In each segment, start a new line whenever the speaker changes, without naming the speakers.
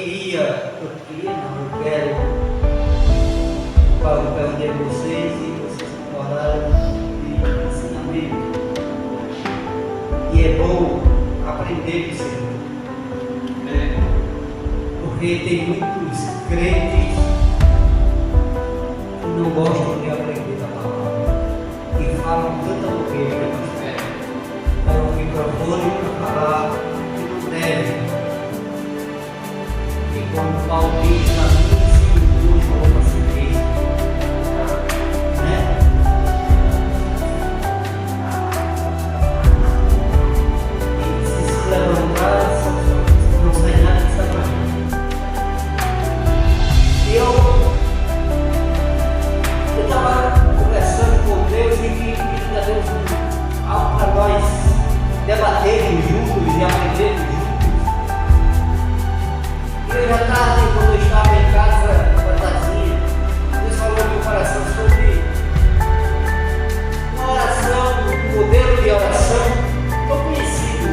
eu quero aprender vocês e vocês concordaram de ensinamento. E é bom aprender do Senhor. Porque tem muitos crentes que não gostam de aprender da palavra e falam tanta bobeira, pegam o microfone para falar que não deve. E como Paulo diz, a mim se induz como a si mesmo, né? E se levantar, não sai nada que está fazendo. E eu estava conversando com Deus e que Deus algo para nós debatermos juntos e aprendermos juntos. Eu já tarde, quando eu estava em casa, fantasia, Deus falou no meu coração sobre uma oração, um modelo de oração tão conhecido,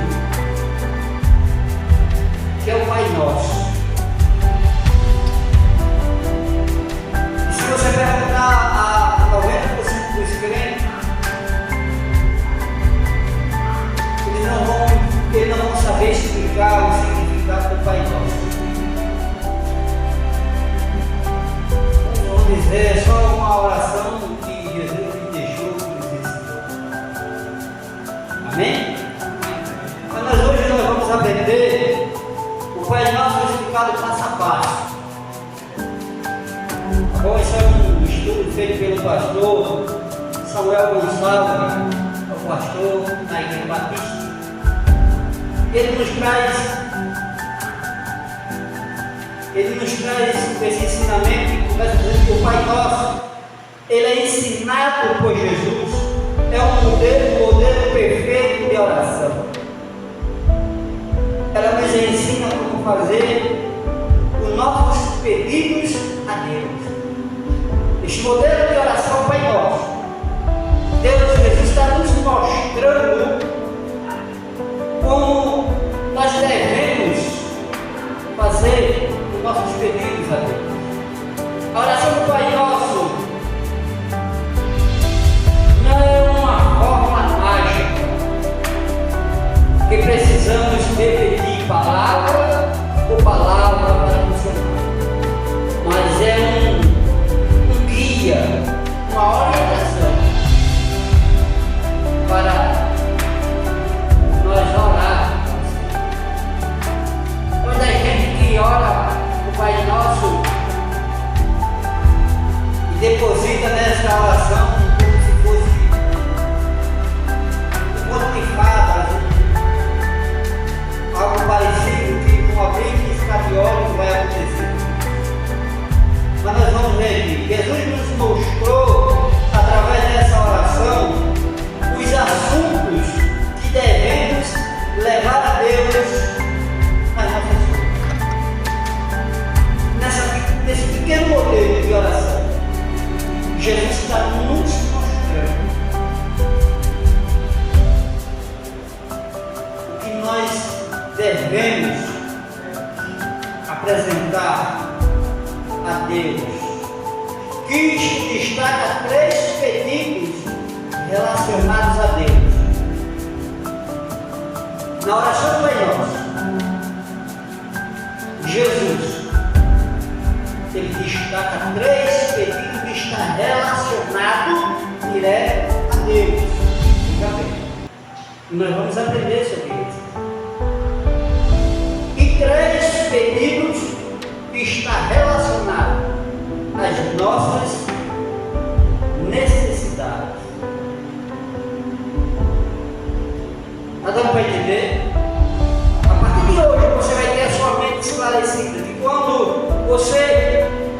que é o Pai Nosso. E se você perguntar a 90% dos crentes, eles não vão saber explicar o significado do Pai Nosso. É só uma oração que Jesus me deixou, que nos ensinou. Amém? Mas hoje nós vamos aprender o Pai Nosso explicado passo a passo. Bom, esse é um estudo feito pelo pastor Samuel Gonçalves, o pastor da Igreja Batista. Ele nos traz esse ensinamento que começa dizendo que o Pai Nosso, ele é ensinado por Jesus, é um modelo perfeito de oração. Ela nos ensina como fazer os nossos pedidos a Deus. Este modelo de oração é o Pai Nosso. Jesus está nos mostrando como nós devemos fazer nossos pedidos a Deus. A oração do Pai Nosso não é uma fórmula mágica que precisamos repetir palavra por palavra para funcionar, mas é um guia, uma orientação para nós orar. Quando a gente que ora Pai Nosso e deposita nesta oração como se fosse um conto de fadas, algo parecido que com abrir e piscar de olhos vai acontecer. Mas nós vamos ver que Jesus nos mostrou através dessa oração os assuntos que devemos levar a Deus nas nossas vidas. Nesse pequeno modelo de oração, Jesus está nos mostrando o que nós devemos apresentar a Deus, que destaca 3 pedidos relacionados a Deus. Na oração do Pai Nosso, Jesus ele destaca 3 pedidos que estão relacionados direto a Deus. Fica bem. E nós vamos aprender sobre isso. E 3 pedidos que estão relacionados às nossas necessidades. Está dando para entender? A partir de hoje você vai ter a sua mente esclarecida de quando você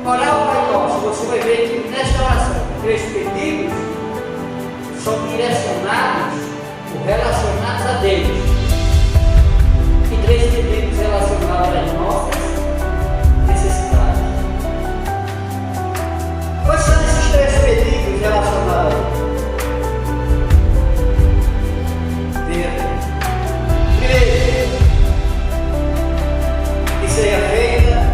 orar o Pai Nosso, você vai ver que nesta oração, 3 pedidos são direcionados ou relacionados a Deus. E 3 pedidos relacionados às nossas necessidades. Quais são esses 3 pedidos relacionados a Deus? Primeiro, que seja feita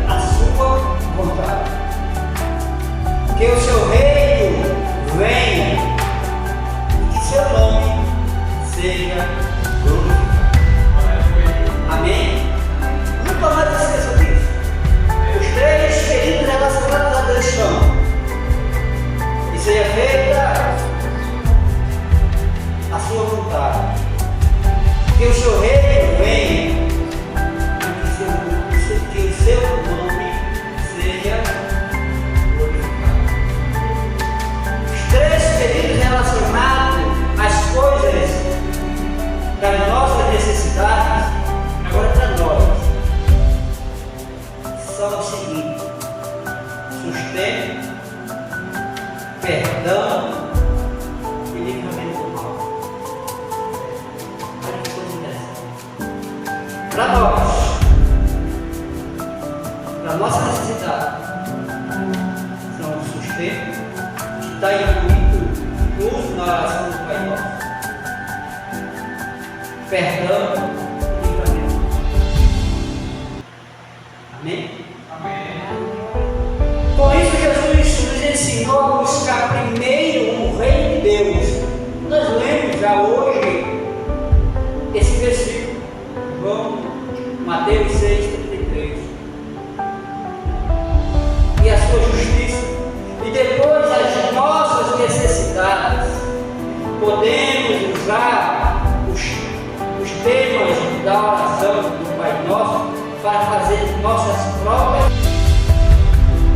são os seguintes: sustento, perdão e livramento do mal. Olha que coisa interessante. Para nós, para nossa necessidade, são o sustento, que está incluído na oração do Pai Nosso. Perdão e livramento. Amém?
Amém.
Com isso, Jesus nos ensinou a buscar primeiro o reino de Deus. Nós lemos já hoje esse versículo, João, Mateus 6,33. E a sua justiça. E depois as nossas necessidades. Podemos usar os temas da oração do Pai Nosso para fazer nossas próprias.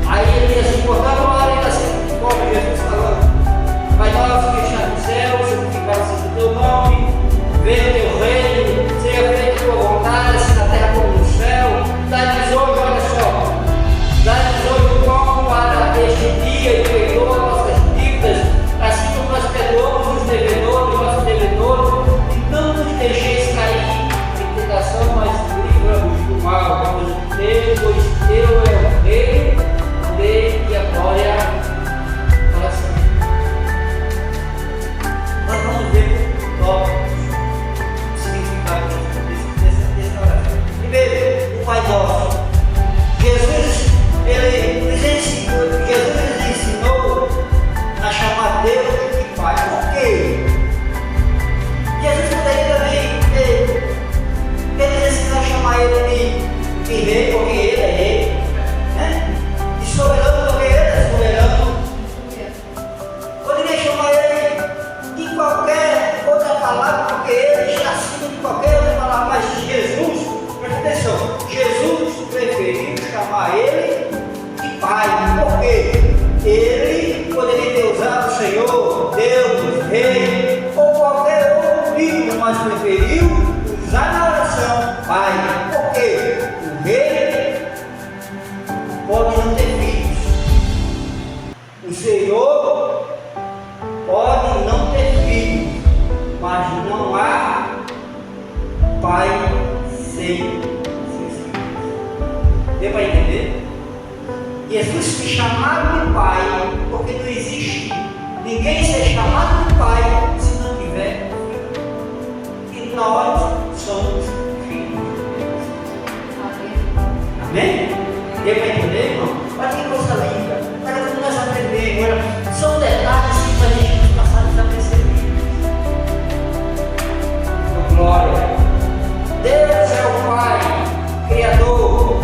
Aí ele diz assim: por cada hora assim, como Jesus falando: Pai Nosso que está no céu, santificado seja o teu nome, venha o teu reino, seja feita a tua vontade, assim na terra como no céu. Dá-nos hoje, olha só, dá-nos hoje o pão para este dia e perdoa nossas dívidas, assim como nós perdoamos os devedores, nossos devedores, e não nos deixeis cair em tentação, mas livra-nos do mal. Pois teu é o reino, o poder e a glória para sempre. Nós vamos ver o significado dessa oração. Primeiro, o Pai Nosso. Jesus nos ensinou a chamar Deus de Pai. Por quê? Jesus poderia também nos ensinar a chamar Ele de Rei, porque Ele é Rei, né? De soberano, porque Ele é soberano. Poderia chamar Ele de qualquer outra palavra, porque Ele está acima de qualquer outra palavra. Mas Jesus, presta atenção, Jesus preferiu chamar Ele de Pai, porque Ele poderia ter usado o Senhor, Deus, Rei, ou qualquer outro título, mas preferiu usar na oração Pai, porque o Rei pode não ter filhos, o Senhor pode não ter filhos, mas não há pai sem seus filhos. Deu para entender? Jesus foi chamado de Pai porque não existe ninguém ser chamado de Pai se não tiver filho. E nós somos filhos de Deus. Amém? Deu para entender, irmão? Olha que coisa linda. Olha como nós aprendemos. Olha, são detalhes que para a gente passar desapercebidos. Glória. Deus é o Pai, Criador,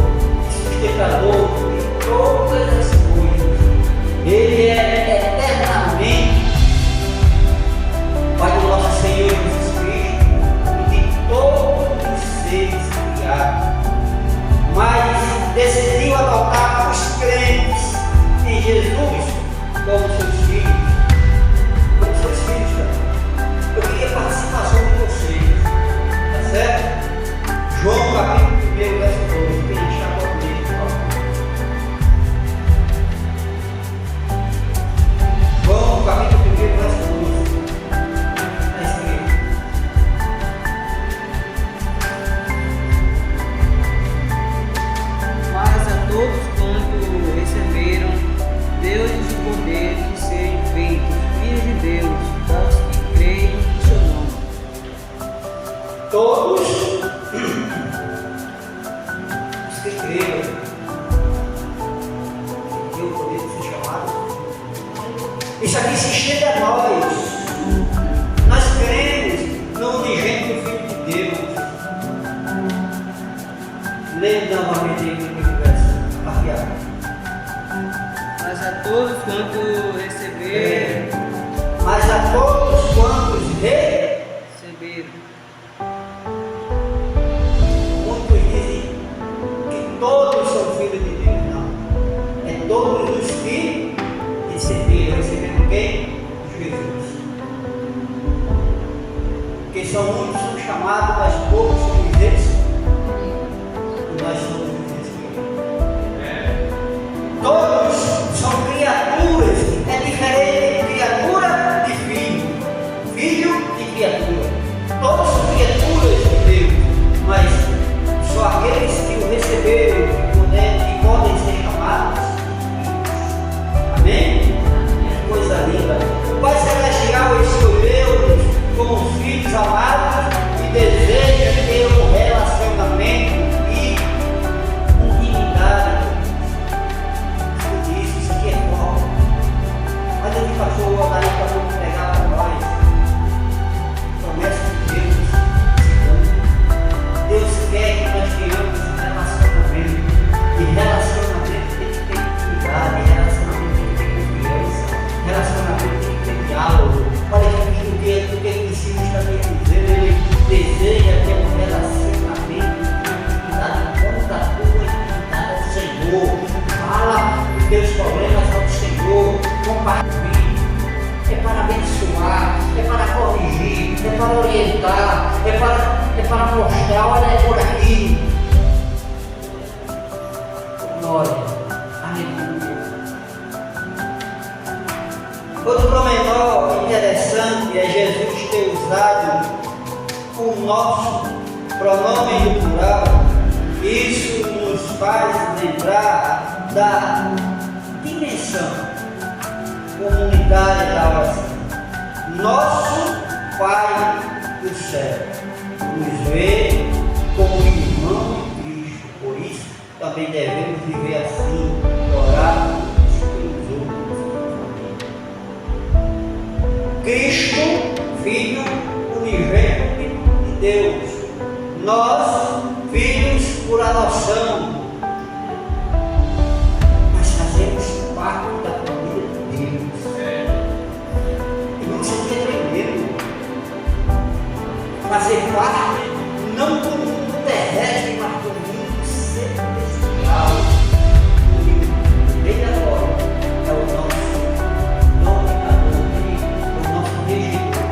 sustentador de todas as coisas. Ele é eternamente Pai do nosso Senhor Jesus Cristo e de todos os seres criados. Mas decidiu adotar os crentes em Jesus como seus filhos. Como seus filhos, cara. Eu queria participação de vocês. Tá certo? João capítulo 1, verso 12. Quem achar pode ler, por favor. João capítulo 1, verso 12. Está escrito:
Mas a todos quanto receberam, deu-lhes o poder de serem feitos filhos de Deus, aos que creem no seu nome.
Todos os que creram têm o poder de ser chamados. Isso aqui se chega a nós. Nós cremos no unigênito Filho de Deus. Leia novamente o verso parcial.
Mas a todos quanto receberam,
Mas a todos quantos
receberam,
muitos dizem que todos são filhos de Deus. Não. É todos os que receberam. Receberam quem? Jesus. Porque são muitos são chamados, mas poucos são eleitos. E nós somos escolhidos. olha é por aqui. Glória, aleluia. Outro pormenor interessante é Jesus ter usado o nosso pronome no plural. Isso nos faz lembrar da dimensão comunitária da oração. Nosso Pai do céu nos vê como irmão de Cristo, por isso também devemos viver assim, orar pelos outros. Cristo, Filho unigênito de Deus, nós, filhos por adoção, mas fazemos parte da família de Deus. E não se tremendo fazer parte não do mundo terrestre, mas do mundo celestial. O Rei da Glória é o nosso dominador, o nosso regedor.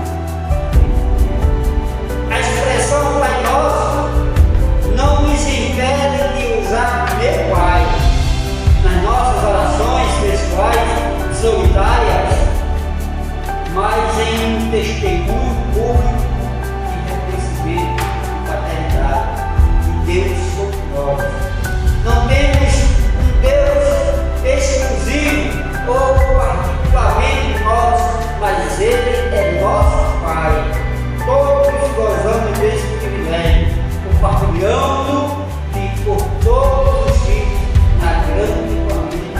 A expressão Pai Nosso não nos impede de usar meu Pai nas nossas orações pessoais, solitárias, mas em um testemunho público de paternidade de Deus sobre nós. Não temos um Deus exclusivo ou particularmente nós, mas Ele é nosso Pai. Todos gozamos desse privilégio, compartilhando por todos os filhos na grande família.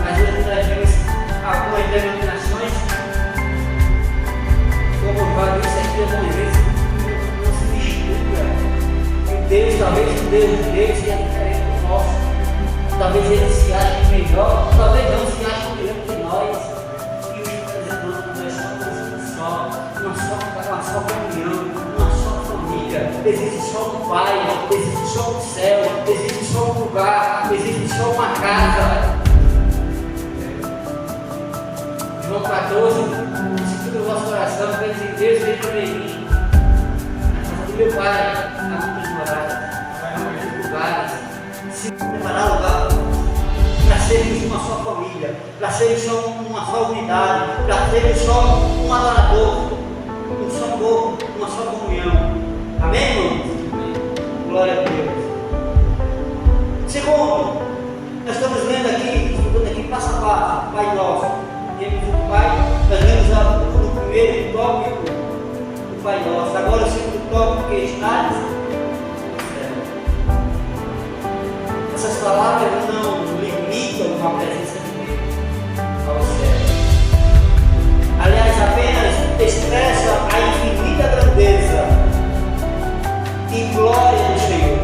Mas hoje nós vemos algumas denominações, como já disse aqui algumas vezes, Deus, talvez o Deus de Deus seja diferente do nosso. Talvez ele se ache melhor, talvez não se ache melhor que nós. E os representantes nós somos uma só comunhão, uma só família. Existe só um Pai, existe só um céu, existe só um lugar, existe só uma casa. João 14, segundo o vosso coração, quer dizer, Deus veio para mim. A casa do meu Pai, há muitas moradas, há muitos lugares. Se preparar lugar para sermos uma só família, para sermos só uma só unidade, para sermos só um adorador, um só corpo, uma só comunhão. Amém, irmãos? Glória a Deus. Segundo, nós estamos lendo aqui, estudando aqui passo a passo, Pai Nosso. Temos o Pai, nós lemos no primeiro tópico do Pai Nosso. Agora o segundo tópico que está no céu. Essas palavras não limitam a presença de Deus ao céu. Aliás, apenas expressa a infinita grandeza e glória do Senhor,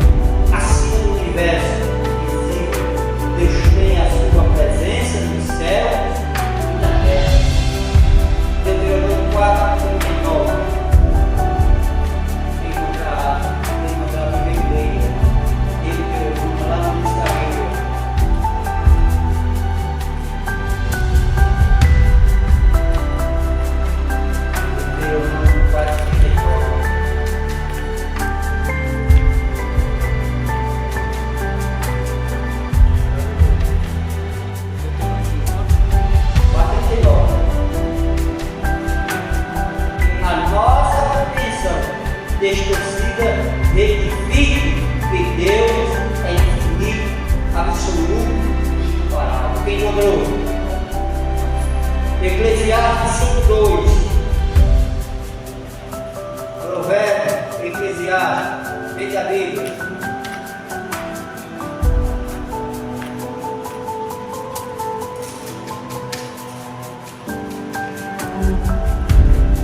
acima do universo visível. Deus tem a sua presença no céu e na terra. Deuteronômio 4:39. Encontrar a Bíblia. Deuteronômio lá no início da Bíblia. Deuteronômio 4:39. A nossa compreensão distorcida verifique que Deus é infinito, absoluto e imparável. Quem encontrou? Eclesiastes 5:2. Provérbio, Eclesiastes, veja a Bíblia.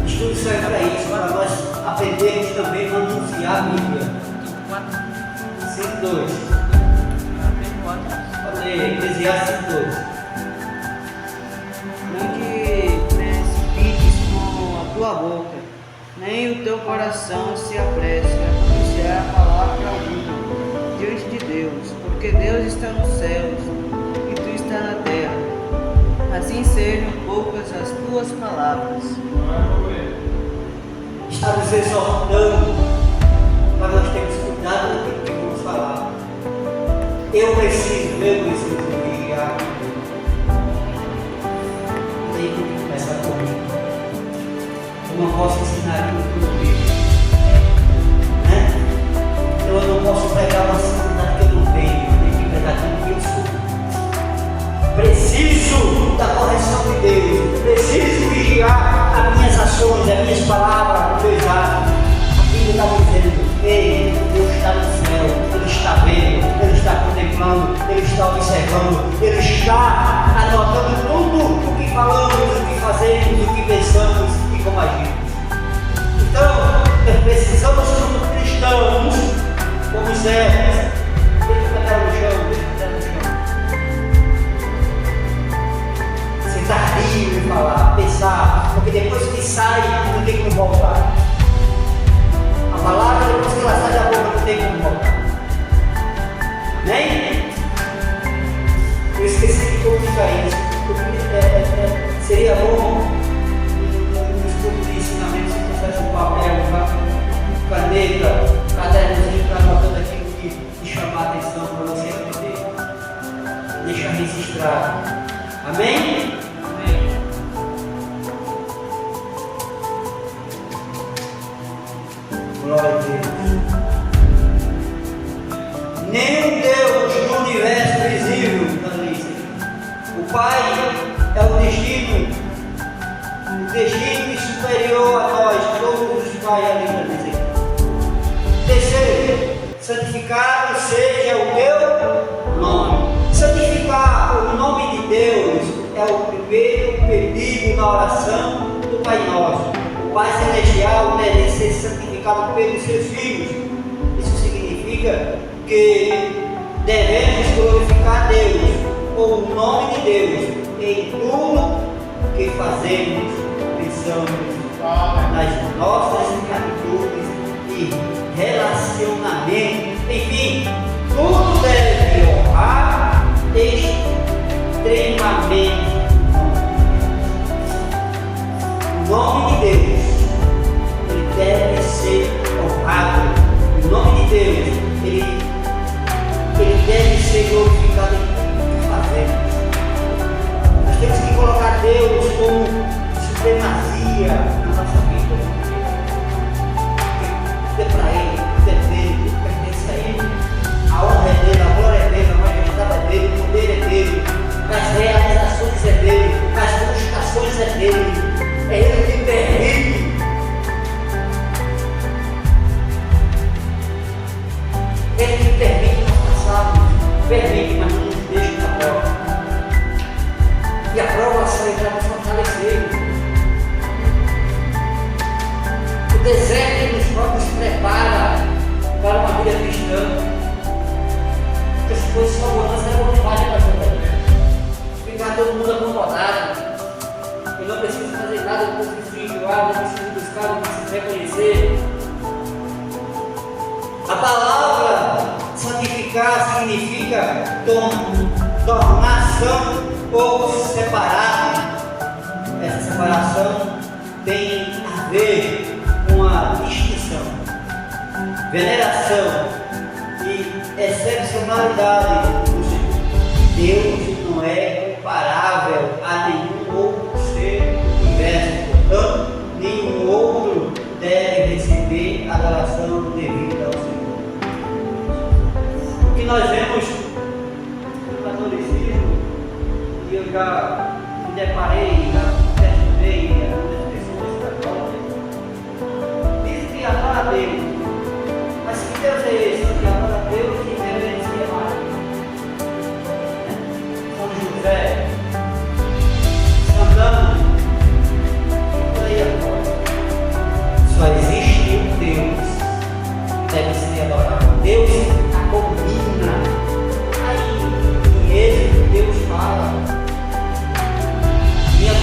Estudo serve para isso, para nós aprendermos também a anunciar a Bíblia. 5:2. Pode ler, Eclesiastes 5:2.
Não te precipites com a tua boca, nem o teu coração se apresse a pronunciar a palavra alguma diante de Deus, porque Deus está nos céus e tu está na terra. Assim sejam poucas as tuas palavras.
Estamos exortando mas nós temos cuidado daquilo que vamos falar. Eu preciso vigiar. Tem que começar comigo. Eu não posso ensinar tudo por mim, né? Eu não posso pregar uma sanidade que eu não tenho, eu tenho que pregar aquilo que eu sou. Preciso da correção de Deus, preciso vigiar as minhas ações, as minhas palavras, os meus atos. Aquilo está dizendo, ei, Deus está no céu, Ele está vendo, Ele está contemplando, Ele está observando, Ele está anotando tudo o que falamos, o que fazemos, o que pensamos e como agimos. Então, precisamos como cristãos, como servos, deixa o pé no chão, deixa o pé no chão. Sentar livre, falar, pensar, porque depois que sai, não tem como voltar. A palavra, depois que ela sai da boca, não tem como voltar. Amém? Eu esqueci de comunicar isso, porque seria bom no estudo de ensinamento se tivesse um papel, caneta, cadernozinho para anotando aquilo que chamar a atenção para você aprender. Deixa registrado. Amém? Amém. Glória a Deus. Nem Deus do universo visível, o Pai é o destino superior a nós, todos os pais ali para dizer. Terceiro, santificado seja o teu nome. Santificar o nome de Deus é o primeiro pedido na oração do Pai Nosso. O Pai Celestial deve ser santificado pelos seus filhos. Isso significa que devemos glorificar Deus, ou o nome de Deus, em tudo que fazemos, pensamos, nas nossas atitudes e relacionamentos, enfim, tudo deve honrar extremamente o nome de Deus. Ele deve ser honrado. O nome de Deus, ele deve ser glorificado em tudo que fazemos. Nós temos que colocar Deus como supremacia na nossa vida. Tudo é para Ele, tudo é dele, tudo pertence a Ele. A honra é dele, a glória é dele, a majestade é dele, o poder é dele, as realizações é dele, as frustrações é dele. É Ele que permite. Ele que permite nós passarmos, permite, mas não nos deixa na prova. E a prova sai para nos fortalecer. O deserto nos prepara para uma vida cristã. Porque se fosse só bonança, era bom demais para a gente. Ficar todo mundo acomodado. Eu não preciso fazer nada, eu não preciso enjoar, não preciso buscar, não preciso reconhecer. A palavra santificar significa tornar santo ou separar. Essa separação tem a ver com a distinção, veneração e excepcionalidade do Senhor. Deus não é comparável a nenhum outro ser do universo, portanto, nenhum outro deve receber a adoração devida ao Senhor. O que nós vemos no catolicismo, e eu já me deparei, já percebi algumas pessoas católicas, dizem que adora a Deus, mas que Deus é esse que adora a Deus e reverencia a Maria? São José, Santana, e por aí agora. Só existe um Deus que deve ser adorado. Deus abomina. Aí, em Êxodo, Deus fala: minha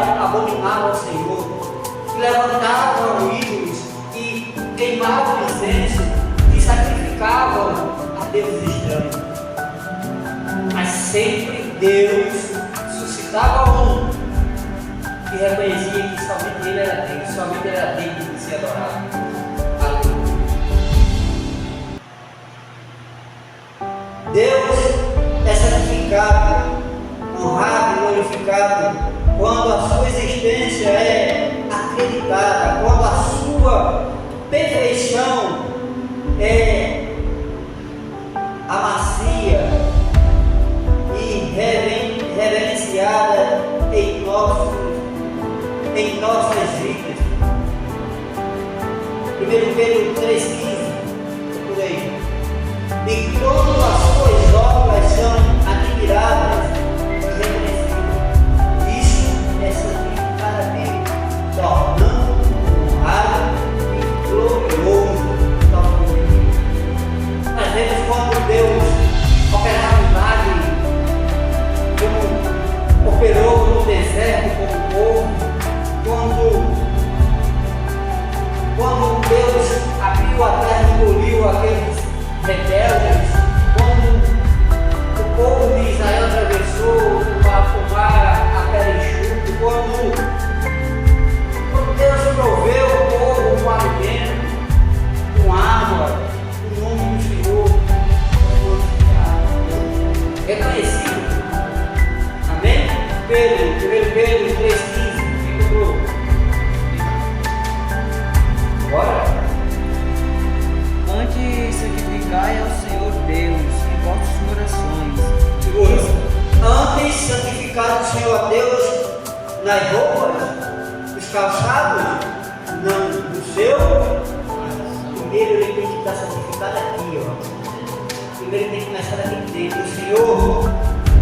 abominavam ao Senhor, que levantavam ídolos, que queimavam incenso, que sacrificavam a deuses estranhos. Mas sempre Deus suscitava um que reconhecia que somente Ele era Deus, somente Ele era digno de ser adorado. Aleluia. Deus é santificado, honrado e glorificado quando a sua existência é acreditada, quando a sua perfeição é amacia e reverenciada em nossas vidas. 1 Pedro 3,15, por aí. E quando as suas obras são admiradas e reconhecidas, isso é santificar a Deus, tornando honrado e glorioso nosso Deus. Às vezes, quando Deus operava um milagre, como operou no deserto com o povo, quando Deus abriu a terra e engoliu aqueles rebeldes, quando o povo de Israel atravessou o mar a pé enxuto, quando Deus proveu o povo com alimento, com água, o nome do Senhor reconhecido. Amém? 1 Pedro 3,15. Bora?
Antes santificai ao Senhor Deus em vossas orações.
Segura. Antes santificar o Senhor a Deus nas roupas, nos calçados, não no seu. Primeiro ele tem que estar santificado aqui, ó. Primeiro ele tem que começar aqui dentro. O Senhor,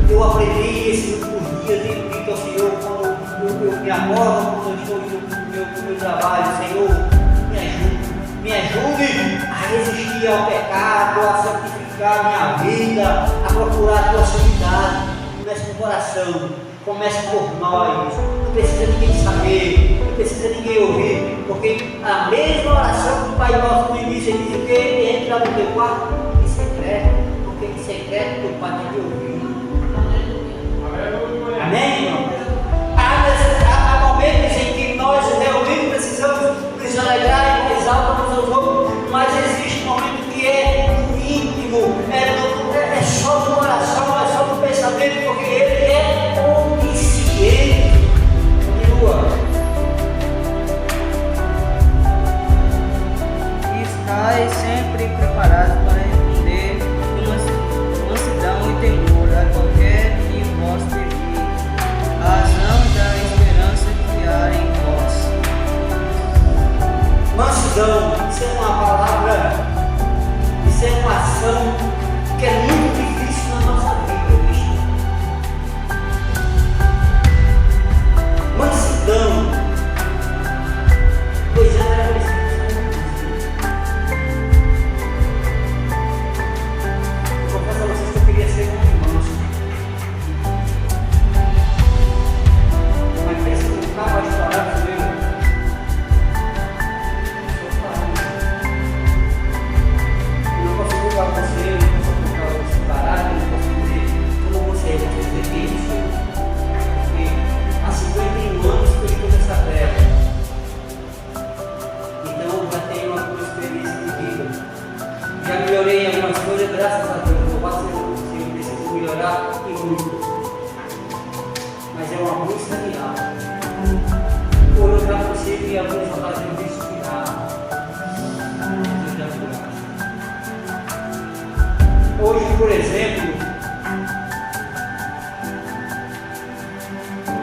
eu aprendi esses últimos dias e digo ao Senhor quando eu me acordo, quando eu estou no meu trabalho, Senhor, me ajude a resistir ao pecado, a santificar minha vida, a procurar a tua santidade. Comece com o coração, comece por nós. Não precisa ninguém saber, não precisa ninguém ouvir, porque a mesma oração que o Pai Nosso no início ele diz que entra no teu quarto em secreto, porque em secreto teu Pai tem que ouvir. Amém, irmão? Há momentos em que nós realmente precisamos nos alegrar e mais alto uns aos outros, mas existe um momento que é íntimo, é só no coração, é só no pensamento, porque Ele é onisciente. Continua.
Estai sempre preparados para responder com mansidão e temor a qualquer que vos pedir, a razão da esperança que há em vós.
Mansidão, isso é uma palavra, isso é uma ação que é muito difícil na nossa vida, bicho. Mansidão, pois era preciso. Eu confesso a vocês que eu queria ser um manso, mas pensa que nunca vai chorar com ele. Você, eu não posso separar, eu não posso dizer como você dizer que isso, porque há 51 anos que eu estou nessa terra, então eu já tenho alguma experiência de vida, já melhorei em algumas coisas, graças a Deus, eu posso dizer que eu preciso melhorar e muito, mas é uma busca diária, ou eu já consigo ir a algumas ocasiões de estudar. Hoje, por exemplo,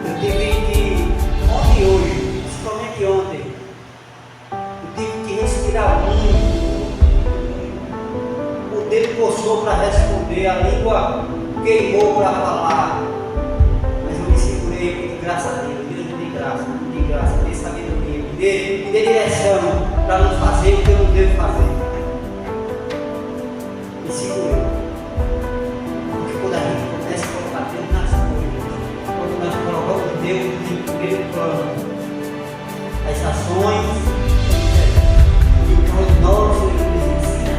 eu tive que, ontem e hoje, principalmente ontem, eu tive que respirar muito, o dedo coçou para responder, a língua queimou para falar, mas eu me segurei, de graça a Deus, Deus me dê graça, me dê sabedoria, me dê direção para não fazer o que eu não devo fazer. Me segurei. Porque quando a gente começa a colocar Deus nas coisas, quando nós colocamos Deus em primeiro
plano.
As ações e o nosso nos ensina.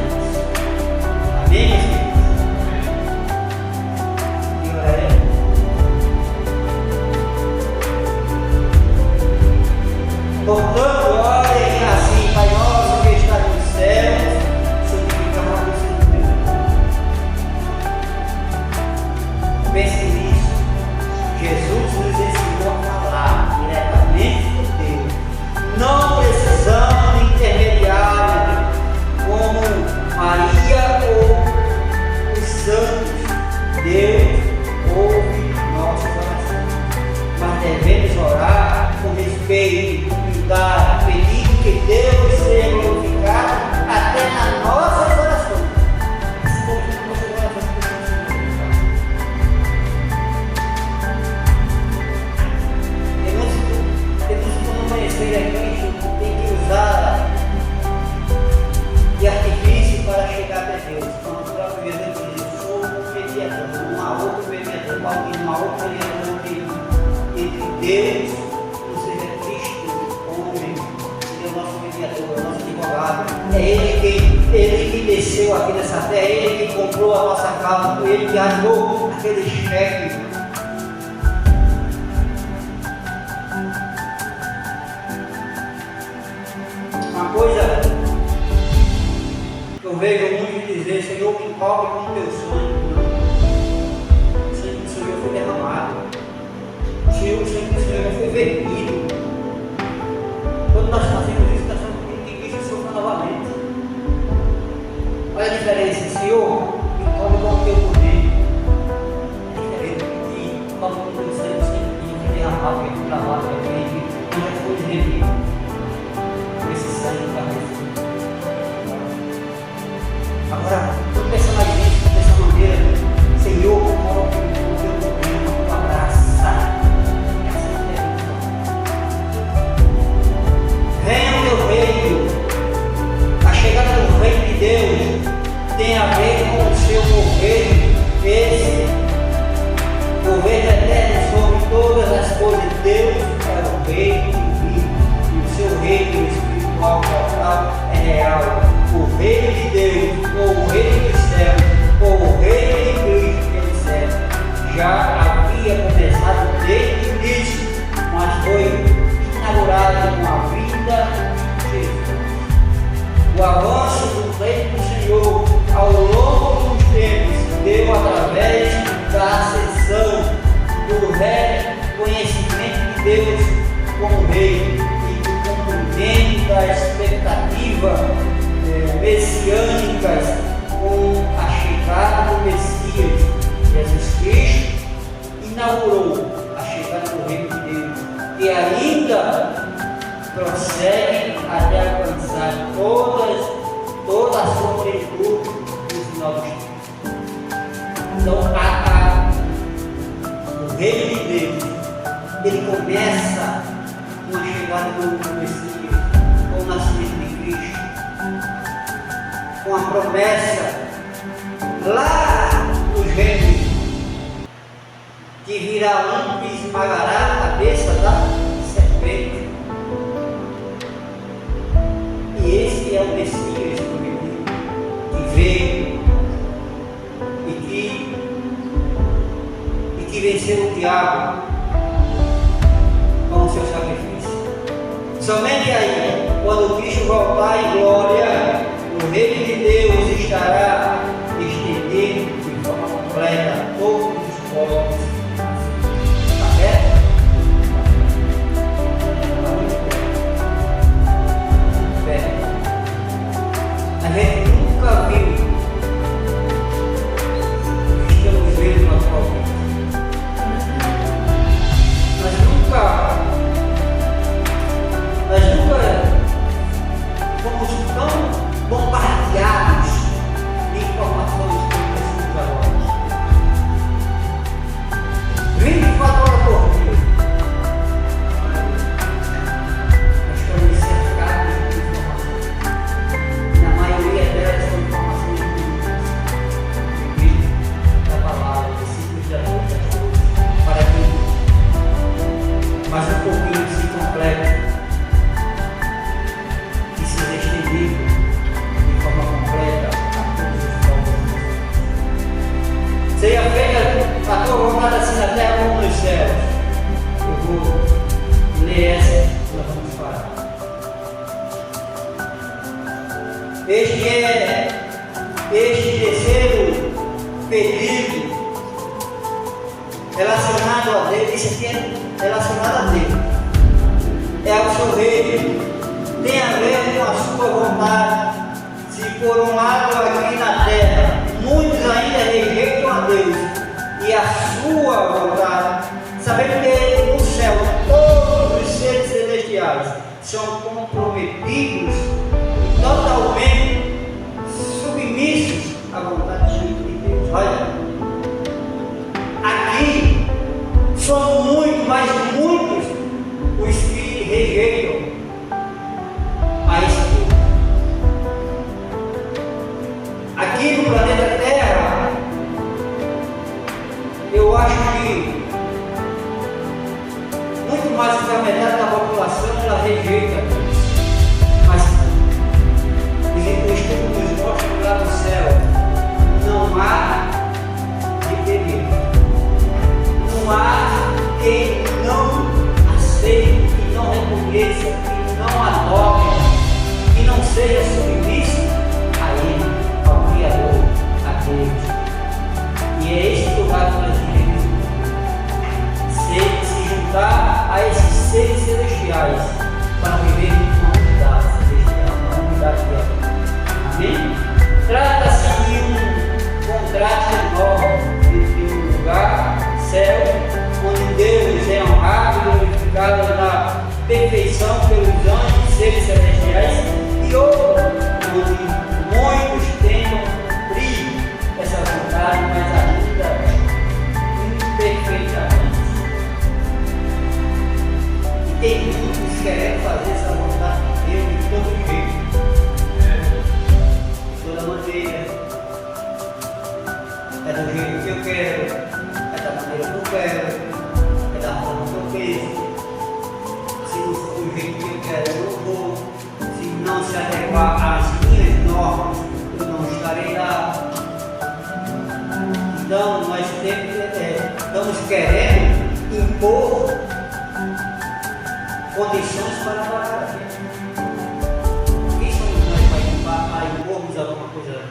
Amém, meus queridos? E oraremos. Portanto, orem assim: Pai nosso que está nos céus, santificado seja o teu nome. Pense nisso. Jesus nos ensinou a falar diretamente com Deus. Não precisamos de intermediário como Maria ou os santos. Deus ouve nossas orações. Mas devemos orar com respeito, humildade, pedindo que Deus seja glorificado até nas nossas orações. Temos que conhecer a Cristo, tem que usar de artifício para chegar até Deus. Como o próprio Jesus diz: eu sou um mediador, não há outro mediador, não há outro mediador entre Deus, ou seja, Cristo, homem, ele é o nosso mediador, o nosso advogado. É ele que desceu aqui nessa terra, é ele que comprou a nossa causa, foi ele que armou aquele cheque. Uma coisa que eu vejo muito dizer: Senhor, me cobre com o teu sangue. O sangue do Senhor foi derramado. O sangue do Senhor já foi vertido. Quando nós fazemos isso, nós estamos pedindo que Cristo sofra novamente. Olha a diferença: Senhor, me cobre com o teu poder. É diferente de pedir, cobre com o teu sangue, o sangue que foi derramado, que foi lavado, que foi vertido, que já foi redimido. Esse sangue para Jesus. Agora, vamos pensar mais nisso, dessa maneira: Senhor, coloque o teu poder, a tua graça. Venha o teu reino. A chegada do reino de Deus tem a ver com o seu governo, esse governo eterno sobre todas as coisas. Deus é o reino divino e o seu reino espiritual total é real. O reino de Deus, ou o reino dos céus, ou o reino de Cristo que ele serve, já havia começado desde o início, mas foi inaugurado com a vida de Jesus. O avanço do reino do Senhor ao longo dos tempos deu através da ascensão do reconhecimento de Deus como Rei e do cumprimento da expectativa messiânicas com a chegada do Messias. Jesus Cristo inaugurou a chegada do Reino de Deus e ainda prossegue até alcançar toda a sua plenitude nos novos tempos. Então, o Reino de Deus, ele começa com a chegada do Messias, com o nascimento de Cristo, com a promessa lá nos reinos que virá um que esmagará a cabeça da serpente. E esse é o Messias prometido, que veio e que venceu o diabo com o seu sacrifício. Somente aí, quando Cristo voltar em glória, o reino de Deus estará estendido de forma completa a todos os povos. Está certo? A gente nunca viu o que estamos vendo na atual vida. Nós nunca fomos tão bombardeados Seja feita a tua vontade assim na terra como nos céus. Eu vou ler essa e nós vamos falar. Este terceiro pedido relacionado a Deus, isso aqui é relacionado a Deus, é ao seu reino, tem a ver com a sua vontade. Se por um lado aqui na terra muitos ainda rejeitam a Deus e a sua vontade, sabendo que no céu todos os seres celestiais são comprometidos e totalmente submissos à vontade de Deus. Olha, aqui são muitos, mas muitos os que rejeitam a esse Deus. Aqui no planeta Terra, eu acho que muito mais que a metade da população ela rejeita Deus. Mas o estudo nos mostra que lá no céu não há de temer. Não há quem não aceite, que não reconheça, que não adore, que não seja submisso a Ele, ao Criador, a Deus. E é esse lugar que nós vivemos. Se juntar a esses seres celestiais para viver uma unidade celestial, uma unidade de amor. Amém? Trata-se de um contraste enorme entre um lugar, céu, onde Deus é honrado e glorificado na perfeição pelos anjos e seres celestiais, e outro, onde muitos tentam cumprir essa vontade, mas ainda imperfeitamente. E tem muitos querendo fazer essa vontade de Deus de todo jeito, de toda maneira. É do jeito que eu quero, é da maneira que eu quero, é da forma que eu penso. Se não for do jeito que eu quero, eu não vou. Se não se adequar às minhas normas, eu não estarei lá. Então, nós estamos querendo impor condições para parar a gente. Quem somos nós para impormos alguma coisa a Deus?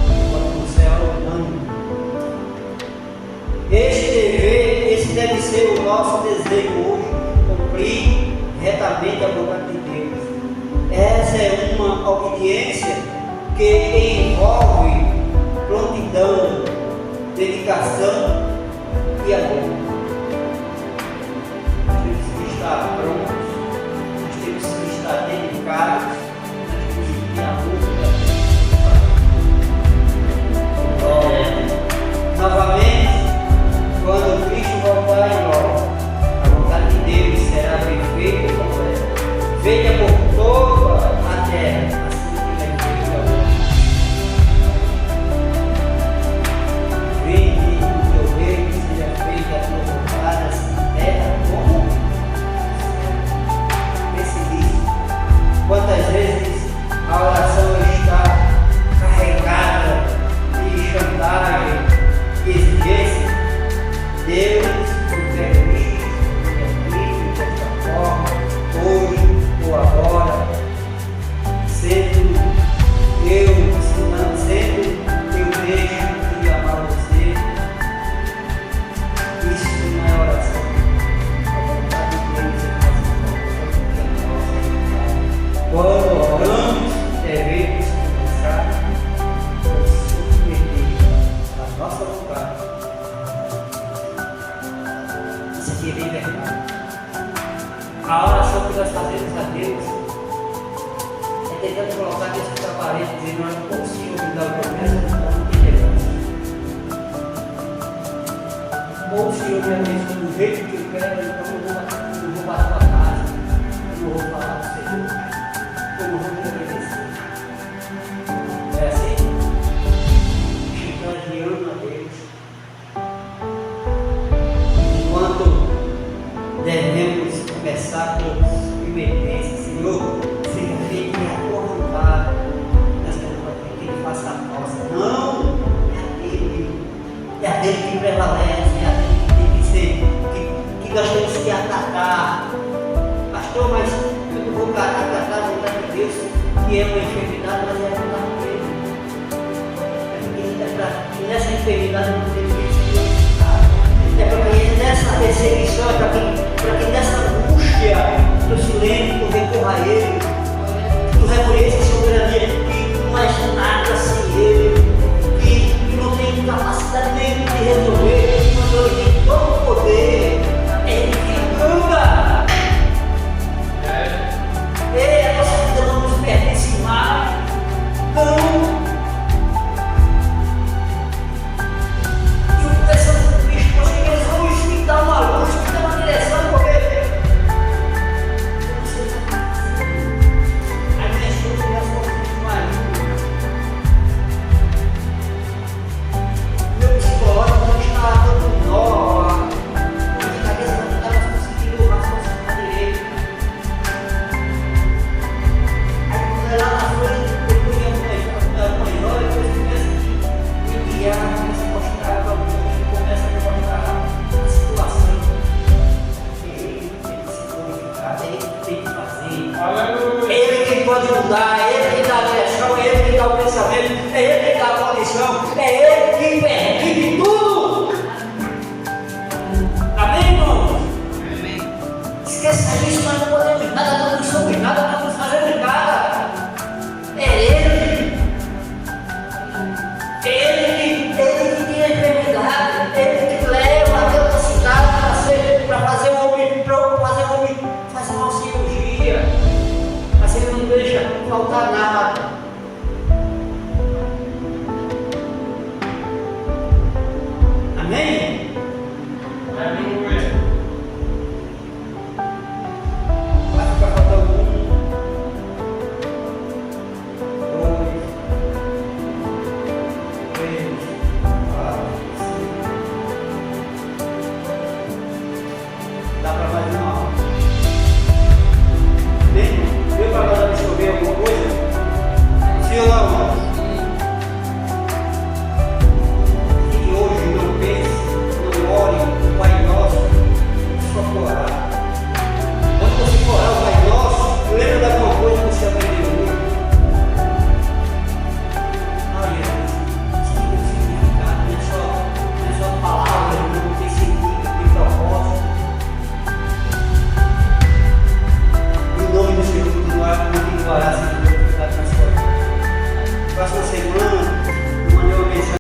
Enquanto no céu, não. Esse deve ser o nosso desejo hoje, cumprir retamente a vontade de Deus. Essa é uma obediência que envolve prontidão, dedicação e amor. Nós temos que estar prontos, nós temos que estar dedicados, nós temos que ter amor para Deus. Novamente, quando Cristo voltar em glória, a vontade de Deus será perfeita e completa, feita por toda a terra, assim como é feita agora. Vem o teu reino, seja feita a tua vontade, assim na terra como no céu. Pense nisso. Quantas vezes a oração está carregada de chantagem, de exigência? Deus, eu quero isso, desta forma, hoje ou agora, sendo eu ensinando, sendo eu deixo de amar você. Isso não é oração. A vontade de Deus é nossa vontade. Quando oramos, devemos começar a submeter a nossa vontade. Isso aqui é bem verdade. A oração que nós fazemos a Deus é tentando colocar Deus para a parede, dizendo: eu não consigo mudar o que eu peço, então não tem negócio. Ou o Senhor me abençoa do jeito que eu quero, então eu vou bater a casa, eu não vou falar do Senhor, eu não vou me obedecer. É assim? Chantageando a Deus. Enquanto devemos começar por submeter, Senhor, seja feita a tua vontade, nós queremos que Ele faça a nossa. Não tratar. Pastor, mas eu não vou tratar a vontade de Deus, que é uma enfermidade, mas é a vontade dele. E nessa enfermidade não tem que ser. É para que nessa perseguição, para que nessa angústia do silêncio, tu recorra a Ele, tu reconheça a soberania, que não és nada sem Ele, que não tem capacidade nenhuma de resolver, mas Ele tem todo o poder, é Ele que manda. A nossa vida não nos pertence mais, não. Dá uma luz, dá uma direção, porque as minhas coisas já são muito mais. Meu psicológico não está dando nó, a minha cabeça não estava conseguindo raciocinar direito. Aí lá na frente, depois de algumas horas, depois começa a me guiar, começa a mostrar para mim, começa a mostrar. É Ele quem pode mudar, é Ele quem dá a direção, é Ele quem dá o pensamento, é Ele quem dá a condição, é Ele quem permite.